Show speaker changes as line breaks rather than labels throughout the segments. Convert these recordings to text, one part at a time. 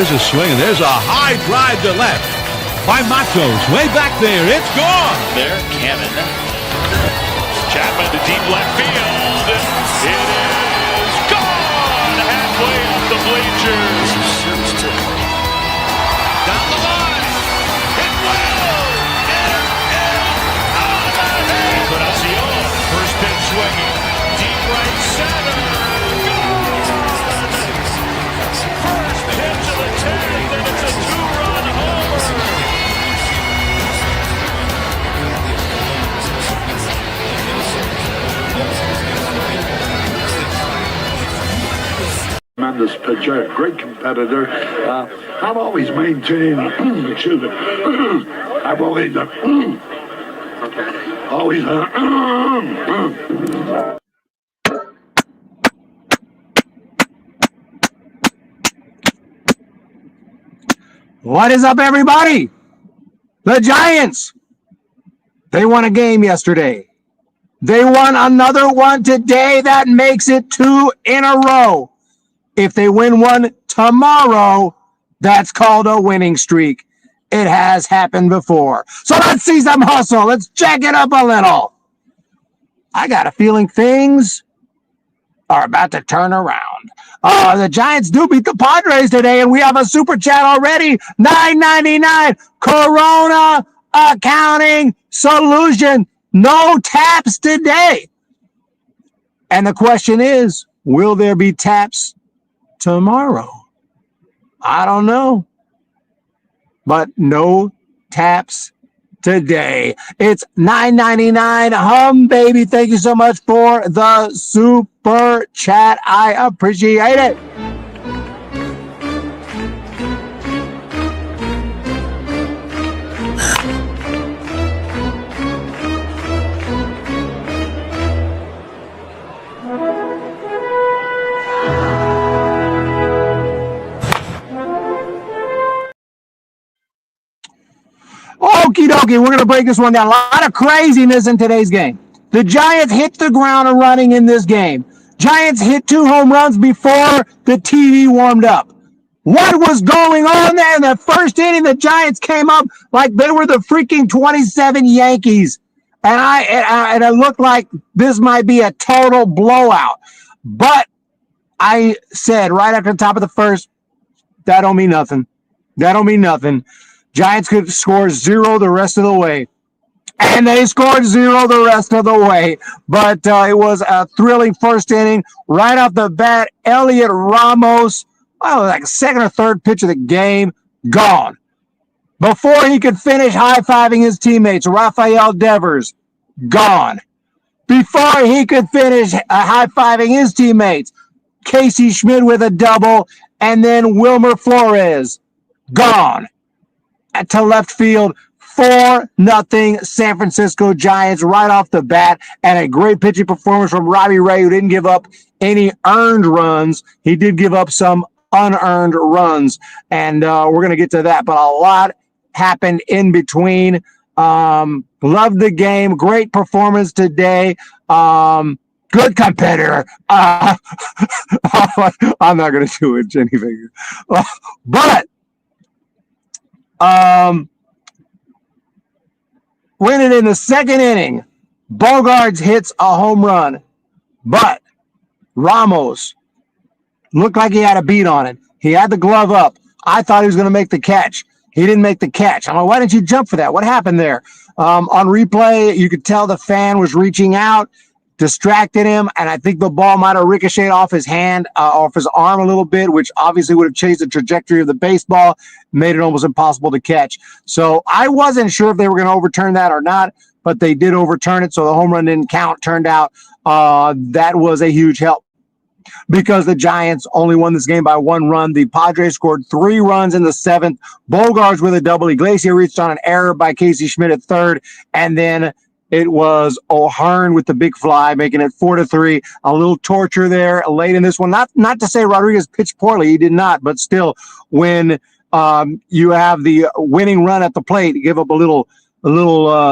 There's a swing, and there's a high drive to left by Matos. Way back there. It's gone.
There, Cannon. Chapman to deep left field. It is gone. Halfway up the bleachers. Down the line. It will. It is out of here. Encarnacion. First pitch swinging. Deep right center. First pitch of the 10th, and it's a two-run homer.
Tremendous pitcher, great competitor. I've always maintained, excuse me, I've always,
What is up, everybody? The Giants. They won a game yesterday. They won another one today. That makes it 2 in a row. If they win one tomorrow, that's called a winning streak. It has happened before. So let's see some hustle. Let's jack it up a little. I got a feeling things are about to turn around. The Giants do beat the Padres today, and we have a super chat already. $9.99 Corona Accounting Solution. No taps today. And the question is, will there be taps tomorrow? I don't know. But no taps today. It's $9.99 Humm, baby. Thank you so much for the super chat. I appreciate it. Okie dokie, we're going to break this one down. A lot of craziness in today's game. The Giants hit the ground and running in this game. Giants hit 2 home runs before the TV warmed up. What was going on there in the first inning? The Giants came up like they were the freaking 27 Yankees. And it looked like this might be a total blowout. But I said right after the top of the first, that don't mean nothing. That don't mean nothing. Giants could score 0 the rest of the way. And they scored 0 the rest of the way. But it was a thrilling first inning. Right off the bat, Elliot Ramos, like second or third pitch of the game, gone. Before he could finish high-fiving his teammates, Rafael Devers, gone. Before he could finish high-fiving his teammates, Casey Schmidt with a double, and then Wilmer Flores, gone. To left field, 4-0 San Francisco Giants right off the bat, and a great pitching performance from Robbie Ray, who didn't give up any earned runs. He did give up some unearned runs, and we're going to get to that, but a lot happened in between. Loved the game. Great performance today. Good competitor. I'm not going to do it, Jenny Finger. But winning in the second inning, Bogaerts hits a home run, but Ramos looked like he had a beat on it. He had the glove up. I thought he was going to make the catch. He didn't make the catch. I'm like, why didn't you jump for that? What happened there? On replay, you could tell the fan was reaching out, distracted him, and I think the ball might have ricocheted off his hand, off his arm a little bit, which obviously would have changed the trajectory of the baseball, made it almost impossible to catch. So I wasn't sure if they were going to overturn that or not, but they did overturn it, so the home run didn't count. Turned out that was a huge help because the Giants only won this game by 1 run. The Padres scored 3 runs in the 7th. Bogaerts with a double. Iglesias reached on an error by Casey Schmidt at third, and then it was O'Hearn with the big fly, making it 4-3. A little torture there late in this one. Not to say Rodriguez pitched poorly. He did not. But still, when you have the winning run at the plate, you give up a little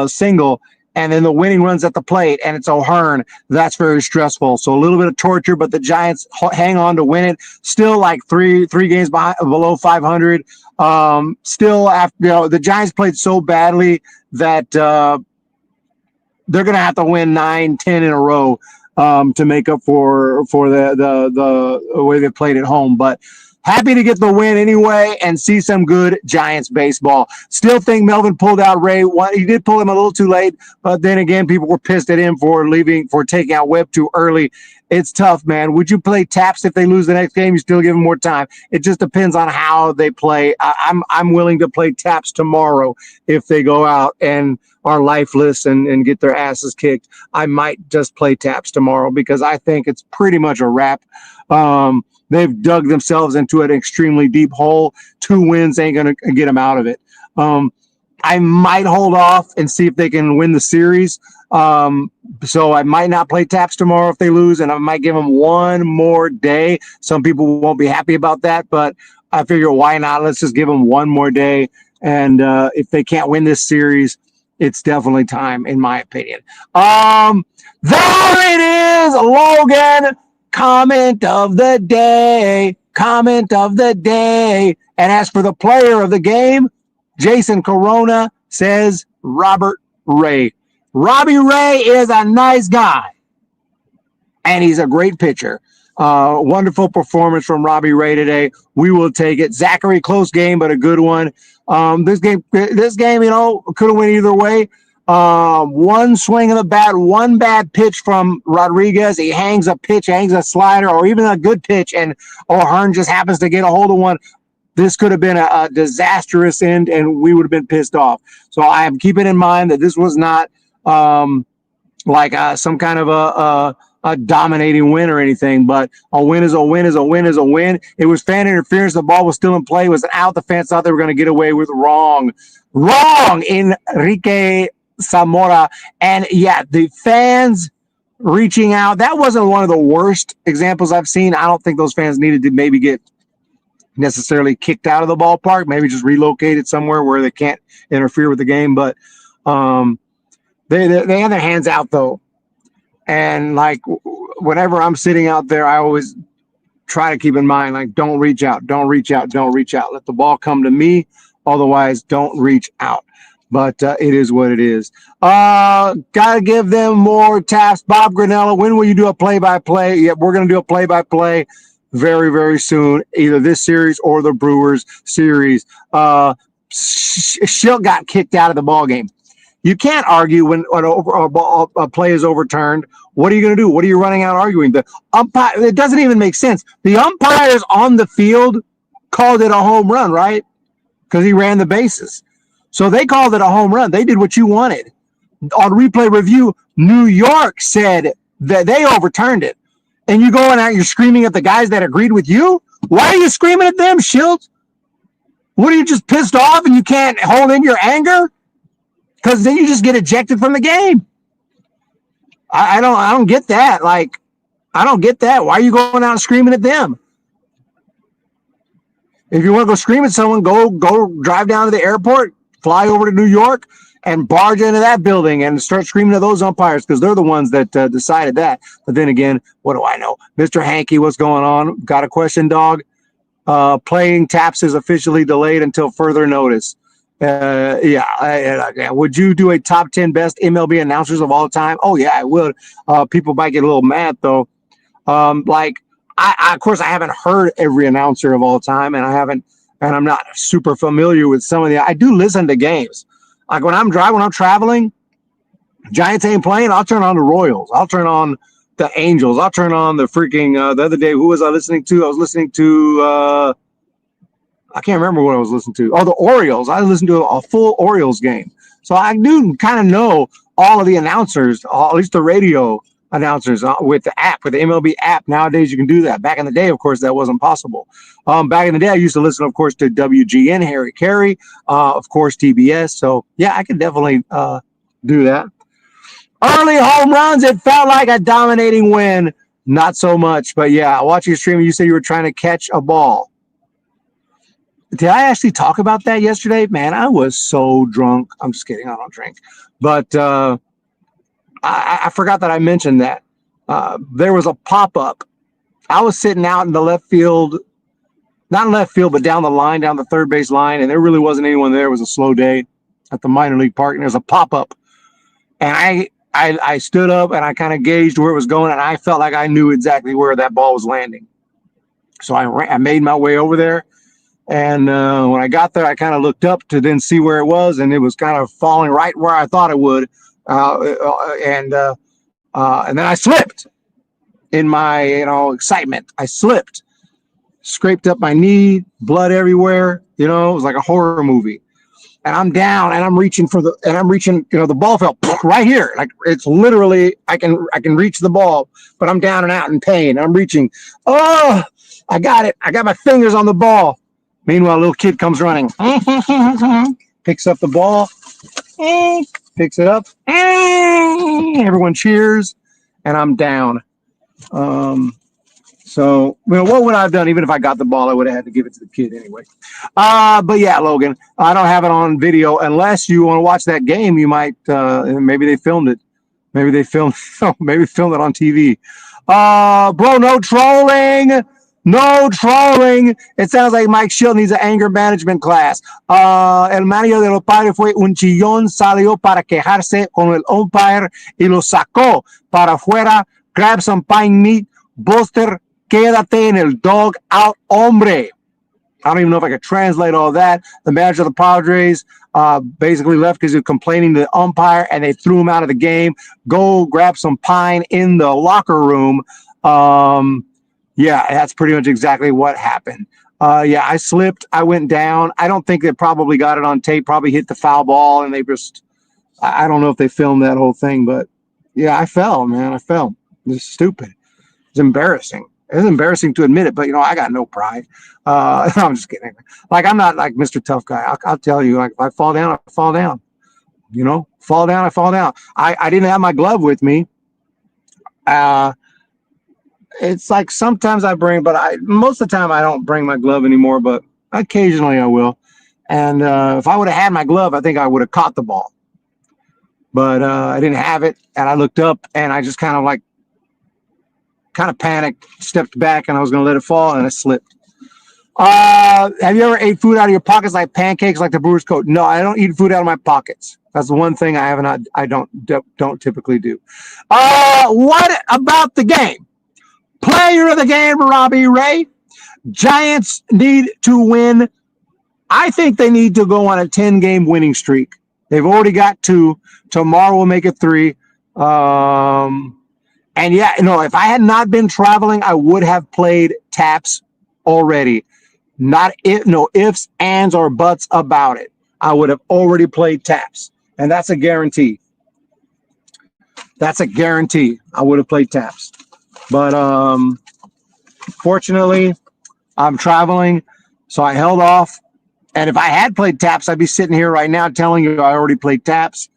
single, and then the winning runs at the plate, and it's O'Hearn. That's very stressful. So a little bit of torture, but the Giants hang on to win it. Still like three games below 500. Still, after the Giants played so badly that they're going to have to win 9-10 in a row to make up for the way they played at home. But happy to get the win anyway and see some good Giants baseball. Still think Melvin pulled out Ray. He did pull him a little too late, but then again, people were pissed at him for taking out Webb too early. It's tough, man. Would you play Taps if they lose the next game? You still give them more time. It just depends on how they play. I'm willing to play Taps tomorrow if they go out and are lifeless and get their asses kicked. I might just play Taps tomorrow because I think it's pretty much a wrap. They've dug themselves into an extremely deep hole. 2 wins ain't going to get them out of it. I might hold off and see if they can win the series. So I might not play Taps tomorrow if they lose, and I might give them one more day. Some people won't be happy about that, but I figure why not? Let's just give them one more day. And if they can't win this series, it's definitely time, in my opinion. There it is, Logan. Comment of the day. And as for the player of the game, Jason Corona says Robert Ray. Robbie Ray is a nice guy, and he's a great pitcher. Wonderful performance from Robbie Ray today. We will take it. Zachary, close game, but a good one. This game, could have went either way. One swing of the bat, one bad pitch from Rodriguez. He hangs a slider, or even a good pitch, and O'Hearn just happens to get a hold of one. This could have been a disastrous end, and we would have been pissed off. So I am keeping in mind that this was not like some kind of a dominating win or anything, but a win is a win is a win is a win. It was fan interference. The ball was still in play. It was out. The fans thought they were going to get away with wrong. Enrique Zamora. And yeah, the fans reaching out. That wasn't one of the worst examples I've seen. I don't think those fans needed to maybe get necessarily kicked out of the ballpark, maybe just relocated somewhere where they can't interfere with the game. But they have their hands out though. And like whenever I'm sitting out there, I always try to keep in mind, like, don't reach out. Let the ball come to me. Otherwise, don't reach out. But it is what it is. Gotta give them more taps. Bob Granella, when will you do a play-by-play? Yeah, we're going to do a play-by-play very, very soon, either this series or the Brewers series. Schilt got kicked out of the ball game. You can't argue when a play is overturned. What are you going to do? What are you running out arguing? The umpire, it doesn't even make sense. The umpires on the field called it a home run, right? Because he ran the bases. So they called it a home run. They did what you wanted. On replay review, New York said that they overturned it. And you going out, you're screaming at the guys that agreed with you? Why are you screaming at them, Schilt? What, are you just pissed off and you can't hold in your anger? Because then you just get ejected from the game. I don't get that. Like, I don't get that. Why are you going out and screaming at them? If you want to go scream at someone, go drive down to the airport, fly over to New York, and barge into that building and start screaming at those umpires because they're the ones that decided that. But then again, what do I know? Mr. Hankey, what's going on? Got a question, dog? Playing taps is officially delayed until further notice. Yeah. Would you do a top 10 best MLB announcers of all time? Oh, yeah, I would. People might get a little mad, though. Of course, I haven't heard every announcer of all time, and I'm not super familiar with some of the. I do listen to games. Like when I'm traveling, Giants ain't playing, I'll turn on the Royals. I'll turn on the Angels. I'll turn on the freaking the other day. Who was I listening to? I was listening to I can't remember what I was listening to. Oh, the Orioles. I listened to a full Orioles game. So I do kind of know all of the announcers, at least the radio announcers with the app, with the MLB app. Nowadays, you can do that. Back in the day, of course, that wasn't possible. Back in the day, I used to listen, of course, to WGN, Harry Carey, of course, TBS. So, yeah, I can definitely do that. Early home runs, it felt like a dominating win. Not so much. But, yeah, watching your stream, you said you were trying to catch a ball. Did I actually talk about that yesterday? Man, I was so drunk. I'm just kidding. I don't drink. But I forgot that I mentioned that. There was a pop-up. I was sitting out in the left field, not in left field, but down the line, down the third base line, and there really wasn't anyone there. It was a slow day at the minor league park, and there's a pop-up. And I stood up and I kind of gauged where it was going, and I felt like I knew exactly where that ball was landing. So I made my way over there, and when I got there, I kind of looked up to then see where it was, and it was kind of falling right where I thought it would, and then I slipped in my excitement. I slipped, scraped up my knee, blood everywhere. It was like a horror movie. And I'm down, and I'm reaching, the ball fell right here. Like, it's literally, I can reach the ball, but I'm down and out in pain. I'm reaching. Oh, I got it. I got my fingers on the ball. Meanwhile, a little kid comes running, picks up the ball, picks it up. Everyone cheers, and I'm down. So, what would I have done? Even if I got the ball, I would have had to give it to the kid anyway. But yeah, Logan, I don't have it on video. Unless you want to watch that game, you might. Maybe they filmed it. Maybe they filmed it on TV. Bro, no trolling. No trolling. It sounds like Mike Schill needs an anger management class. El manager de los Padres fue un chillón, salió para quejarse con el umpire y lo sacó para afuera. Grab some pine meat. Buster, quédate en el dog out, hombre. I don't even know if I could translate all that. The manager of the Padres basically left because he was complaining to the umpire, and they threw him out of the game. Go grab some pine in the locker room. Yeah, that's pretty much exactly what happened. Yeah, I slipped. I went down. I don't think they probably got it on tape, probably hit the foul ball, and they just, I don't know if they filmed that whole thing, but yeah, I fell, man. I fell. It was stupid. It's embarrassing. It's embarrassing to admit it, but I got no pride. I'm just kidding. Like, I'm not like Mr. Tough Guy. I'll tell you, like, if I fall down, I fall down. Fall down, I fall down. I didn't have my glove with me. It's like sometimes I bring, but most of the time I don't bring my glove anymore, but occasionally I will. And if I would have had my glove, I think I would have caught the ball. But I didn't have it, and I looked up, and I just kind of panicked, stepped back, and I was going to let it fall, and I slipped. Have you ever ate food out of your pockets like pancakes, like the Brewers coach? No, I don't eat food out of my pockets. That's the one thing I don't typically do. What about the game? Player of the game, Robbie Ray. Giants need to win. I think they need to go on a 10-game winning streak. They've already got 2. Tomorrow will make it 3. And yeah, if I had not been traveling, I would have played taps already. No ifs, ands, or buts about it. I would have already played taps. And that's a guarantee. That's a guarantee. I would have played taps. But fortunately, I'm traveling, so I held off. And if I had played taps, I'd be sitting here right now telling you I already played taps.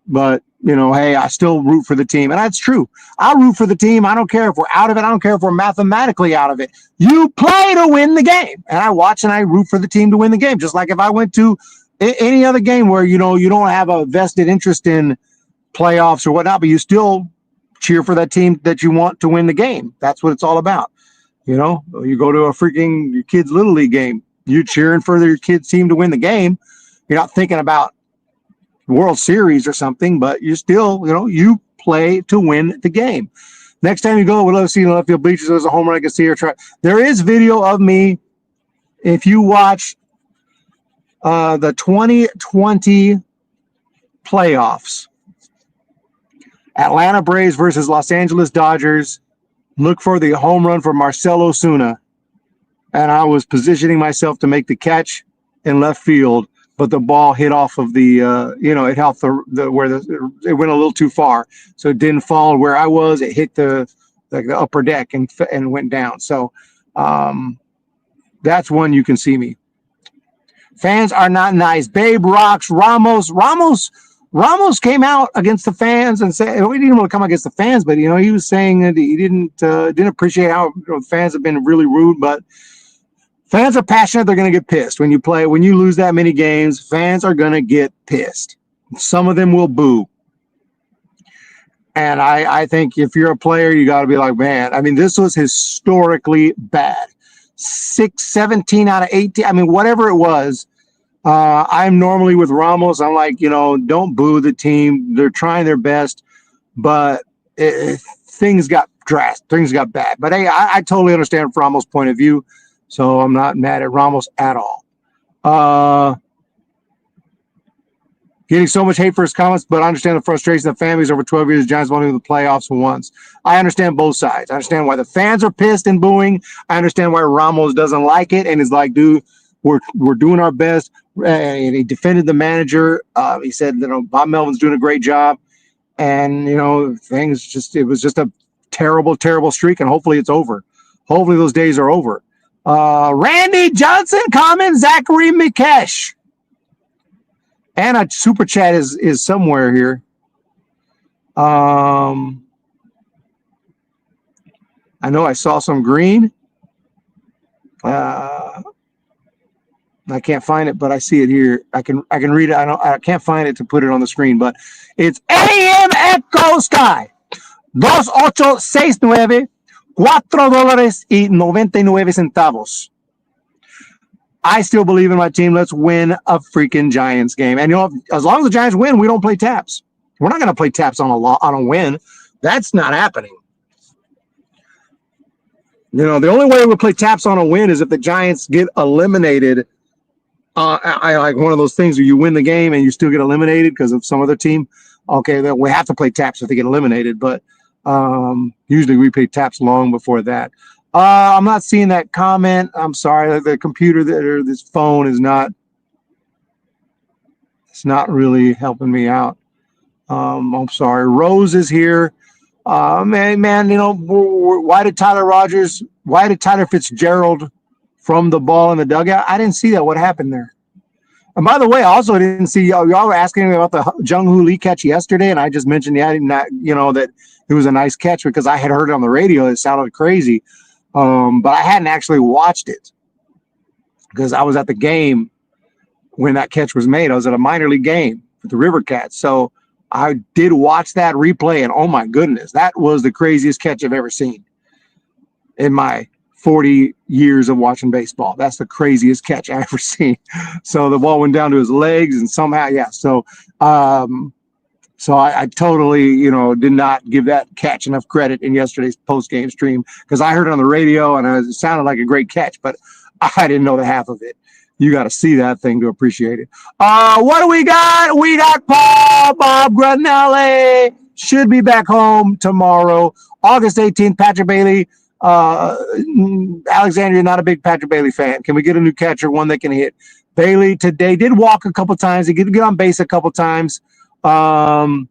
But, hey, I still root for the team. And that's true. I'll root for the team. I don't care if we're out of it. I don't care if we're mathematically out of it. You play to win the game. And I watch and I root for the team to win the game. Just like if I went to any other game where, you don't have a vested interest in playoffs or whatnot, but you still cheer for that team that you want to win the game. That's what it's all about. You go to your kid's Little League game. You're cheering for your kid's team to win the game. You're not thinking about World Series or something, but you still, you play to win the game. Next time you go, we'd love to see you in the left field bleachers. There's a home run I can see or try. There is video of me. If you watch the 2020 playoffs, Atlanta Braves versus Los Angeles Dodgers, look for the home run for Marcell Ozuna. And I was positioning myself to make the catch in left field, but the ball hit off of the, it helped it went a little too far. So it didn't fall where I was. It hit the upper deck and went down. So that's one you can see me. Fans are not nice. Babe rocks. Ramos came out against the fans and said, we didn't want to come against the fans, but, he was saying that he didn't appreciate how fans have been really rude, but fans are passionate. They're going to get pissed when you lose that many games. Fans are going to get pissed. Some of them will boo. And I think if you're a player, you got to be like, man, I mean, this was historically bad. 17 out of 18. I mean, whatever it was. I'm normally with Ramos. I'm like, don't boo the team. They're trying their best, but things got drastic. Things got bad. But hey, I totally understand from Ramos' point of view, so I'm not mad at Ramos at all. Getting so much hate for his comments, but I understand the frustration of families over 12 years. The Giants won the playoffs once. I understand both sides. I understand why the fans are pissed and booing. I understand why Ramos doesn't like it and is like, dude, we're doing our best. And he defended the manager. He said, Bob Melvin's doing a great job. And, it was just a terrible, terrible streak. And hopefully it's over. Hopefully those days are over. Randy Johnson, comment Zachary Mikesh. And a super chat is somewhere here. I know I saw some green. I can't find it, but I see it here. I can read it. I can't find it to put it on the screen, but it's AM Echo Sky. $2869 $4.99. I still believe in my team. Let's win a freaking Giants game. And as long as the Giants win, we don't play taps. We're not going to play taps on a win. That's not happening. The only way we play taps on a win is if the Giants get eliminated. I like one of those things where you win the game and you still get eliminated because of some other team. Okay, then we have to play taps if they get eliminated. But usually we play taps long before that. I'm not seeing that comment. I'm sorry. The computer or this phone is not. It's not really helping me out. I'm sorry. Rose is here. Man. Why did Tyler Fitzgerald from the ball in the dugout? I didn't see that. What happened there? And by the way, I also didn't see y'all were asking me about the Jung-Hoo Lee catch yesterday, and I just mentioned that it was a nice catch because I had heard it on the radio. It sounded crazy. But I hadn't actually watched it because I was at the game when that catch was made. I was at a minor league game with the River Cats. So I did watch that replay, and oh my goodness, that was the craziest catch I've ever seen in my 40 years of watching baseball. That's the craziest catch I've ever seen. So the ball went down to his legs and somehow, yeah. So, I totally, did not give that catch enough credit in yesterday's post-game stream because I heard it on the radio and it sounded like a great catch, but I didn't know the half of it. You got to see that thing to appreciate it. What do we got? We got Bob Granelli. Should be back home tomorrow. August 18th, Patrick Bailey. Alexandria, not a big Patrick Bailey fan. Can we get a new catcher, one that can hit? Bailey today did walk a couple times. He did get on base a couple times. But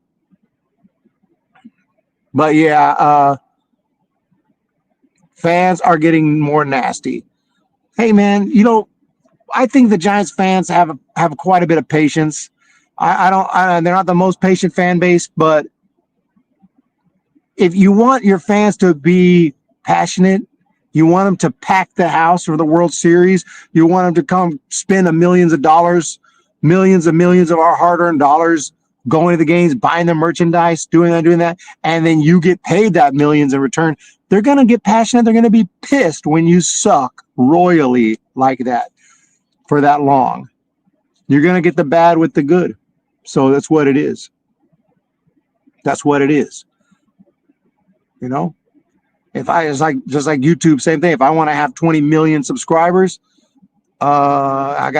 yeah, fans are getting more nasty. Hey man, I think the Giants fans have quite a bit of patience. They're not the most patient fan base, but if you want your fans to be passionate, you want them to pack the house for the World Series, you want them to come spend millions of dollars, millions of our hard-earned dollars going to the games, buying the merchandise, doing that, and then you get paid that millions in return. They're going to get passionate. They're going to be pissed when you suck royally like that for that long. You're going to get the bad with the good. So that's what it is. That's what it is. If I just like YouTube, same thing. If I want to have 20 million subscribers, I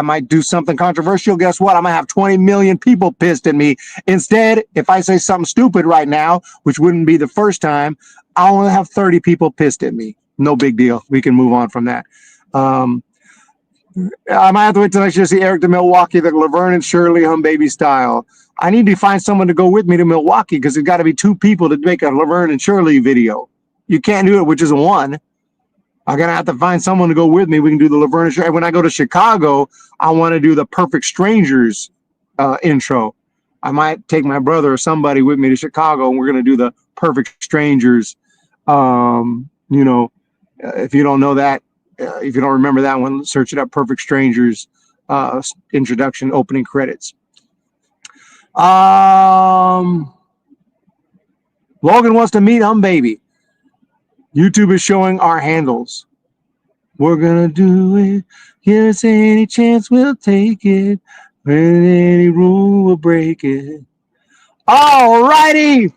might do something controversial. Guess what? I'm gonna have 20 million people pissed at me. Instead, if I say something stupid right now, which wouldn't be the first time, I'll only have 30 people pissed at me. No big deal. We can move on from that. I might have to wait till next year to see Eric to Milwaukee, the Laverne and Shirley Humm baby style. I need to find someone to go with me to Milwaukee because there's got to be two people to make a Laverne and Shirley video. You can't do it with just one. I'm going to have to find someone to go with me. We can do the Laverne and Shirley. When I go to Chicago, I want to do the Perfect Strangers intro. I might take my brother or somebody with me to Chicago, and we're going to do the Perfect Strangers. If you don't know that, if you don't remember that one, search it up, Perfect Strangers introduction, opening credits. Logan wants to meet Baby. YouTube is showing our handles. We're gonna do it. Give us any chance, we'll take it. Any rule, we'll break it. All righty.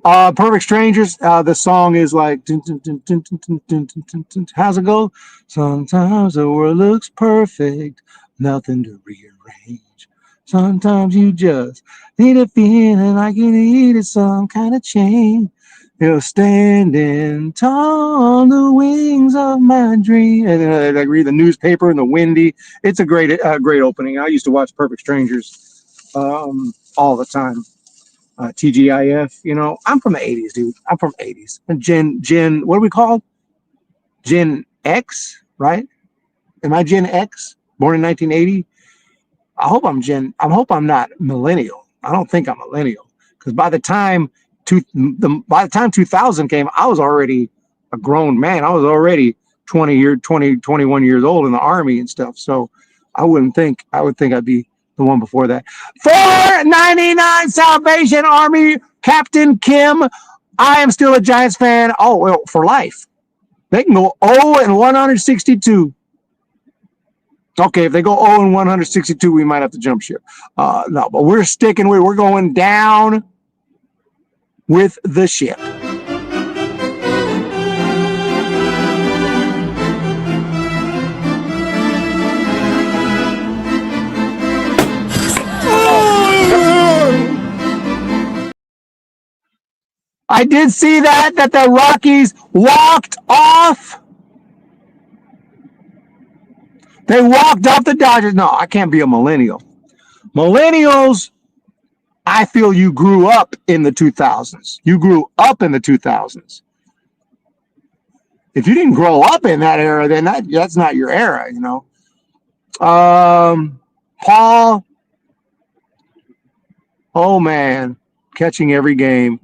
Perfect Strangers. The song is like, how's it go? Sometimes the world looks perfect, nothing to rearrange. Sometimes you just need a feeling like you needed some kind of change. You're standing tall on the wings of my dream. And I read the newspaper in the windy. It's a great opening. I used to watch Perfect Strangers all the time. TGIF. I'm from the 80s, dude. I'm from 80s. And Gen, what are we called? Gen X, right? Am I Gen X? Born in 1980? I hope I'm not millennial. I don't think I'm millennial. Because by the time 2000 came, I was already a grown man. I was already 21 years old in the Army and stuff. So I would think I'd be the one before that. $4.99 Salvation Army, Captain Kim. I am still a Giants fan. Oh, well, for life. They can go 0-162. Okay, if they go 0-162, we might have to jump ship. No, but we're going down with the ship. I did see that the Rockies walked off. They walked off the Dodgers. No, I can't be a millennial. Millennials, I feel you grew up in the 2000s. You grew up in the 2000s. If you didn't grow up in that era, then that's not your era, Paul, oh man, catching every game.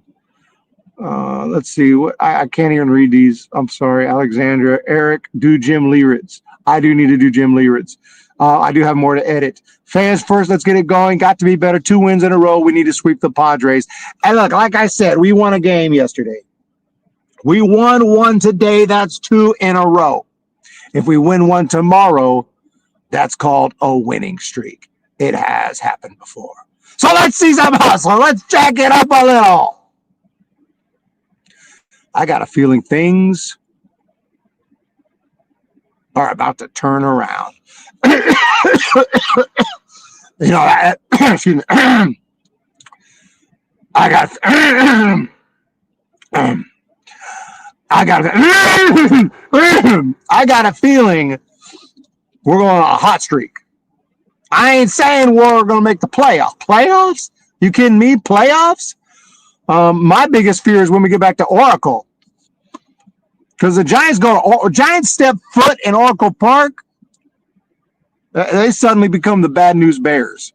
Let's see. I can't even read these. I'm sorry, Alexandra. Eric, do Jim Leritz. I do need to do Jim Leritz. I do have more to edit. Fans first, let's get it going. Got to be better. 2 wins in a row. We need to sweep the Padres. And look, like I said, we won a game yesterday. We won one today. That's 2 in a row. If we win one tomorrow, that's called a winning streak. It has happened before. So let's see some hustle. Let's jack it up a little. I got a feeling things are about to turn around. Excuse me. I got a feeling we're going on a hot streak. I ain't saying we're going to make the playoffs. Playoffs? You kidding me? Playoffs? My biggest fear is when we get back to Oracle. Because the Giants step foot in Oracle Park, they suddenly become the bad news bears.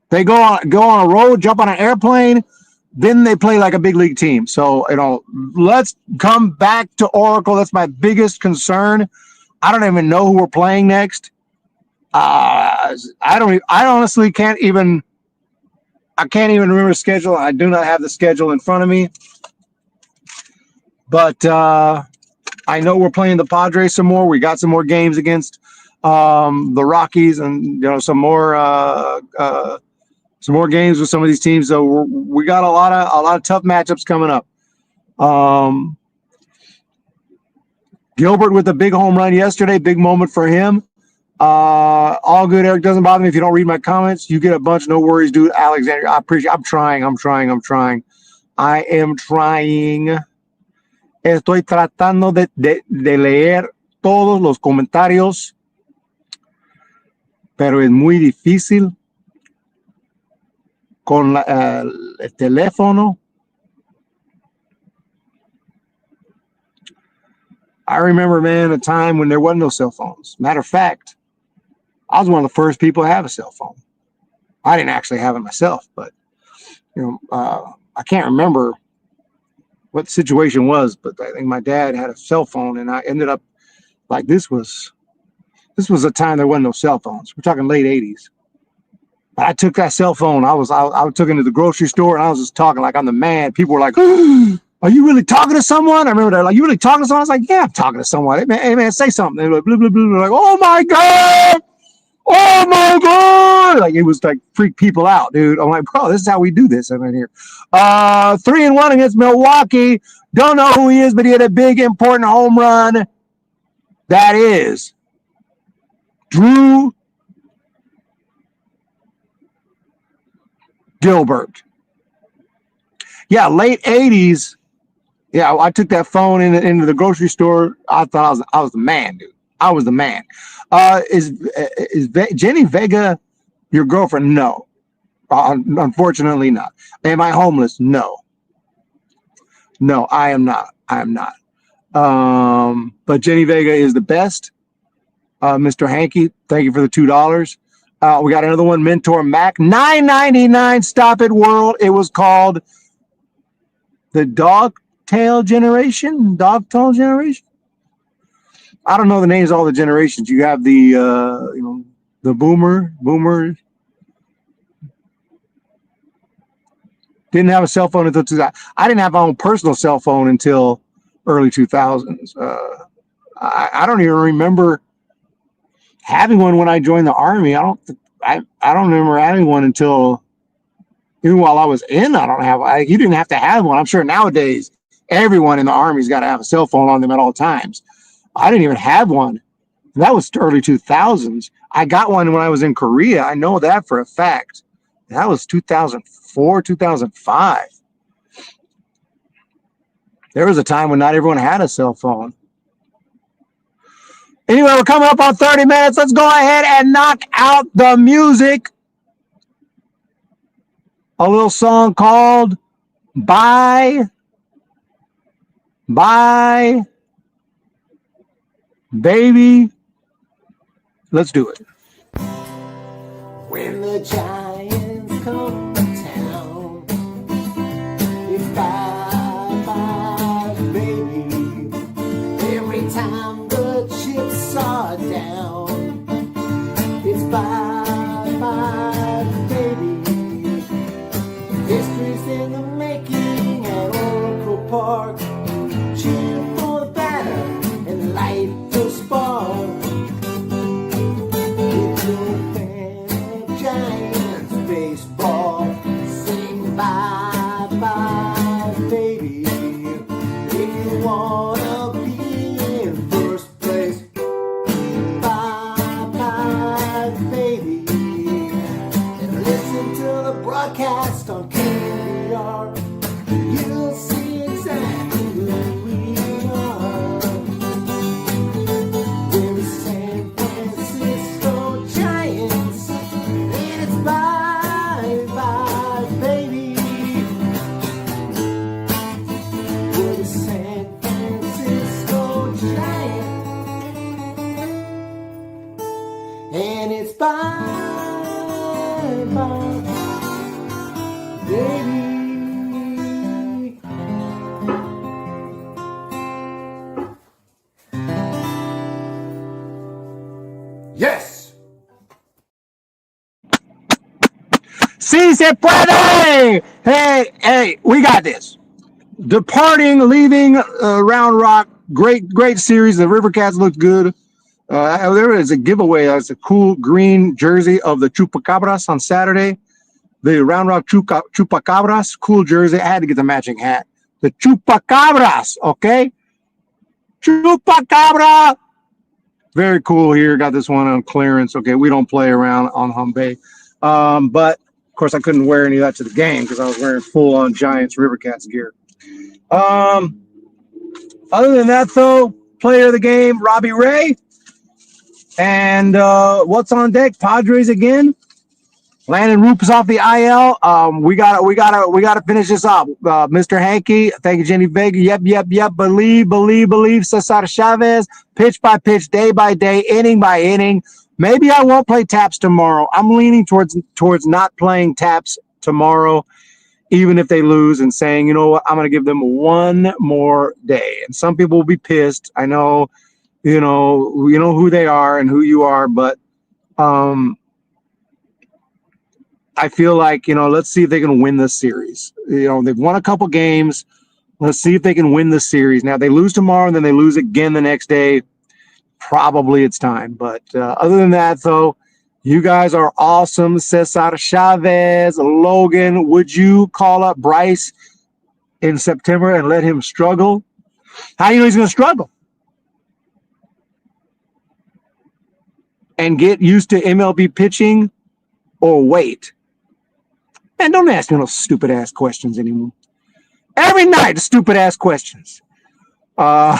They go on a road, jump on an airplane, then they play like a big league team. So, let's come back to Oracle. That's my biggest concern. I don't even know who we're playing next. I honestly can't even remember the schedule. I do not have the schedule in front of me. But I know we're playing the Padres some more. We got some more games against the Rockies, and some more games with some of these teams. So we got a lot of tough matchups coming up. Gilbert with a big home run yesterday, big moment for him. All good, Eric. Doesn't bother me if you don't read my comments. You get a bunch. No worries, dude. Alexander, I appreciate. I'm trying. I am trying. Estoy tratando de leer todos los comentarios, pero es muy difícil con el teléfono. I remember, man, a time when there wasn't no cell phones. Matter of fact, I was one of the first people to have a cell phone. I didn't actually have it myself, but I can't remember what the situation was, but I think my dad had a cell phone, and I ended up like this was This was a time there wasn't no cell phones. We're talking late 80s. I took that cell phone. I took it to the grocery store, and I was just talking like I'm the man. People were like, "Are you really talking to someone?" I remember they're like, "You really talking to someone?" I was like, "Yeah, I'm talking to someone. Hey man, say something." They were like, blah, blah, blah. Like, "Oh my god, oh my god!" Like it was like freak people out, dude. I'm like, bro, this is how we do this in here. 3-1 against Milwaukee. Don't know who he is, but he had a big important home run. That is Drew Gilbert. Yeah, late 80s. Yeah, I took that phone into the grocery store. I thought I was the man, dude. I was the man. Is Jenny Vega your girlfriend? No. Unfortunately not. Am I homeless? No. No, I am not. I am not. But Jenny Vega is the best. Mr. Hankey, thank you for the $2. We got another one, Mentor Mac, $9.99. Stop It World. It was called the Dogtail Generation. I don't know the names of all the generations. You have the the Boomer. Didn't have a cell phone until 2000. I didn't have my own personal cell phone until early 2000s. I don't even remember having one when I joined the Army. I don't remember having one until even while I was in. You didn't have to have one. I'm sure nowadays everyone in the Army's got to have a cell phone on them at all times. I didn't even have one. That was early 2000s. I got one when I was in Korea. I know that for a fact. That was 2004, 2005. There was a time when not everyone had a cell phone. Anyway, we're coming up on 30 minutes. Let's go ahead and knock out the music. A little song called Bye, Baby. Let's do it.
When the Giants come to town, it's bye, baby. Every time the chips are down, it's bye, baby. History's in the making at Oracle Park. Cheer for the batter and light the spark. If you're a fan of Giants baseball, sing bye, baby. If you wanna be in first place, bye, baby. And listen to the broadcast on KVR. You'll see exactly who we are. We're the San Francisco Giants, and it's bye, baby. We're the San Francisco Giants, and it's bye, baby. Yes!
Si se puede! Hey, we got this. Leaving Round Rock. Great series. The River Cats looked good. There is a giveaway. It's a cool green jersey of the Chupacabras on Saturday. The Round Rock Chupacabras, cool jersey. I had to get the matching hat. The Chupacabras, okay? Chupacabra! Very cool here. Got this one on clearance. Okay, we don't play around on Humm Bay. But, of course, I couldn't wear any of that to the game because I was wearing full-on Giants River Cats gear. Other than that, though, player of the game, Robbie Ray. And what's on deck? Padres again. Landon Roop is off the IL. We gotta finish this up. Mr. Hankey, thank you, Jenny Vega. Yep. Believe. Cesar Chavez, pitch by pitch, day by day, inning by inning. Maybe I won't play taps tomorrow. I'm leaning towards not playing taps tomorrow, even if they lose, and saying, you know what, I'm gonna give them one more day. And some people will be pissed. I know you know who they are and who you are, but I feel like, let's see if they can win this series. They've won a couple games. Let's see if they can win the series. Now, if they lose tomorrow and then they lose again the next day, probably it's time. But other than that, though, you guys are awesome. Cesar Chavez, Logan, would you call up Bryce in September and let him struggle? How do you know he's going to struggle? And get used to MLB pitching or wait? Man, don't ask me no stupid-ass questions anymore. Every night, stupid-ass questions. No,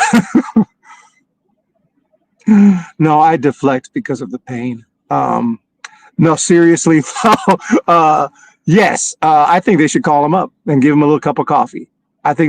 I deflect because of the pain. No, seriously. Yes, I think they should call him up and give him a little cup of coffee. That's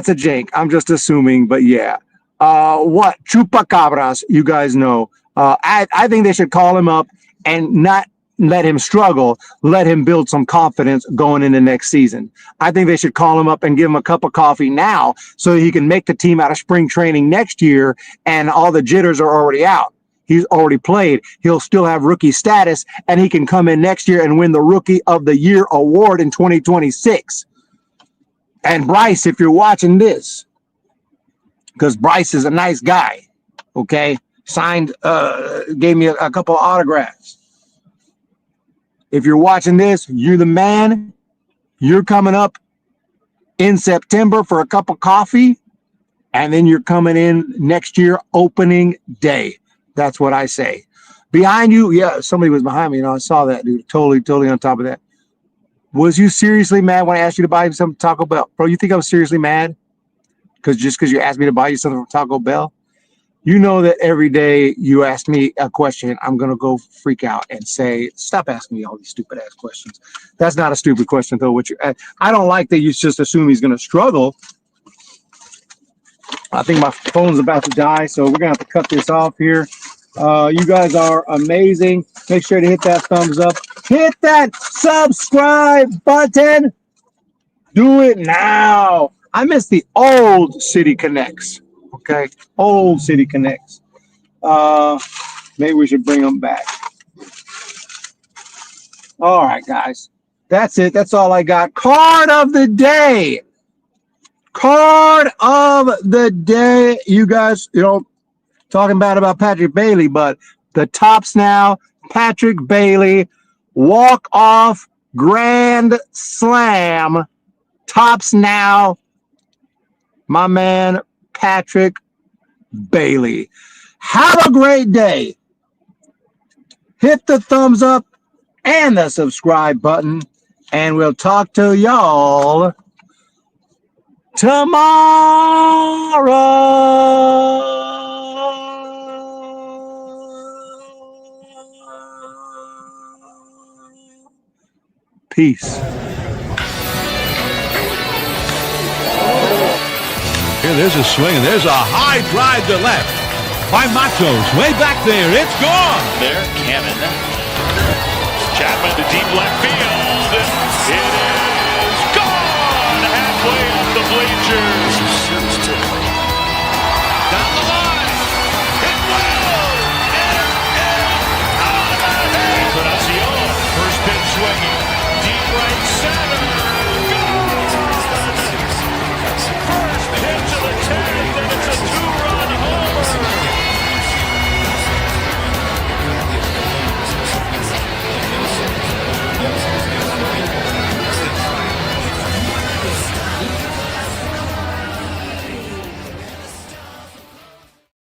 a jank. I'm just assuming, but yeah. What? Chupacabras, you guys know. I think they should call him up and not let him struggle, let him build some confidence going into next season. I think they should call him up and give him a cup of coffee now so he can make the team out of spring training next year, and all the jitters are already out. He's already played. He'll still have rookie status, and he can come in next year and win the Rookie of the Year award in 2026. And Bryce, if you're watching this, because Bryce is a nice guy, okay? Signed, gave me a couple of autographs. If you're watching this, you're the man. You're coming up in September for a cup of coffee, and then you're coming in next year, opening day. That's what I say. Behind you, yeah, somebody was behind me. I saw that, dude. Totally on top of that. Was you seriously mad when I asked you to buy some Taco Bell? Bro, you think I was seriously mad? Because you asked me to buy you something from Taco Bell? You know that every day you ask me a question, I'm going to go freak out and say, stop asking me all these stupid-ass questions. That's not a stupid question, though. I don't like that you just assume he's going to struggle. I think my phone's about to die, so we're going to have to cut this off here. You guys are amazing. Make sure to hit that thumbs up. Hit that subscribe button. Do it now. I miss the old City Connects. Okay, old City Connects. Maybe we should bring them back. All right, guys. That's it. That's all I got. Card of the day. You guys, talking bad about Patrick Bailey, but the tops now. Patrick Bailey, walk-off grand slam. Tops now. My man, Patrick Bailey. Have a great day. Hit the thumbs up and the subscribe button, and we'll talk to y'all tomorrow. Peace.
Here, there's a swing, and there's a high drive to left by Matos. Way back there. It's gone.
There, Cannon. Chapman to deep left field. It is gone halfway up the bleachers.